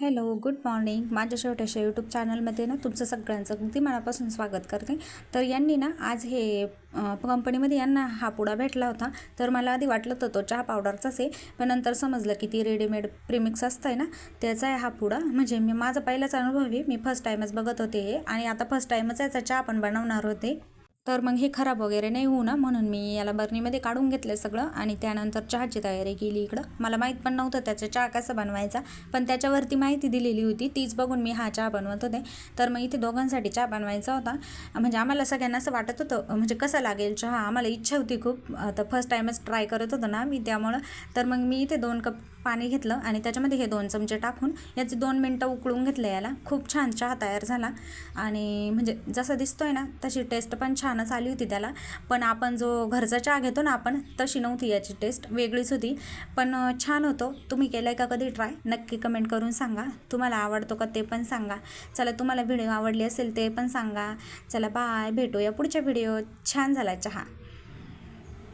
Hello, good morning. माझ्या छोट्याशा YouTube चॅनलमध्ये ना तुमचं सगळ्यांचं अगदी मनापासून स्वागत करते. तर यांनी ना आज हे कंपनीमध्ये यांना हा पुडा भेटला होता. तर मला आधी वाटलं तर तो चहा पावडरचाच आहे, पण नंतर समजलं की ती रेडीमेड प्रीमिक्स असतं ना, त्याचा आहे हा पुडा. म्हणजे माझा पहिलाच अनुभव आहे, मी फर्स्ट टाईमच बघत होते हे, आणि आता फर्स्ट टाईमच याचा चहा पण बनवणार होते. तर मग हे खराब वगैरे नाही होऊ ना, म्हणून मी याला बर्नीमध्ये काढून घेतलं सगळं आणि त्यानंतर चहाची तयारी केली इकडं. मला माहीत पण नव्हतं त्याचा चहा कसा बनवायचा, पण त्याच्यावरती माहिती दिलेली होती, तीच बघून मी हा चहा बनवत होते. तर मग इथे दोघांसाठी चहा बनवायचा होता. म्हणजे आम्हाला सगळ्यांना असं वाटत होतं म्हणजे कसा लागेल चहा, आम्हाला इच्छा होती खूप. आता फर्स्ट टाईमच ट्राय करत होतो ना मी, त्यामुळं तर मग मी इथे 2 कप पाणी घेतलं आणि त्याच्यामध्ये हे 2 चमचे टाकून याचे 2 मिनटं उकळून घेतलं. याला खूप छान चहा तयार झाला आणि म्हणजे जसं दिसतोय ना तशी टेस्ट पण छानच आली होती त्याला. पण आपण जो घरचा चहा घेतो ना आपण, तशी नव्हती याची टेस्ट, वेगळीच होती. पण छान होतो. तुम्ही केलं का कधी ट्राय? नक्की कमेंट करून सांगा. तुम्हाला आवडतो का ते पण सांगा. चला, तुम्हाला व्हिडिओ आवडली असेल ते पण सांगा. चला बाय, भेटूया पुढच्या व्हिडिओ. छान झाला चहा.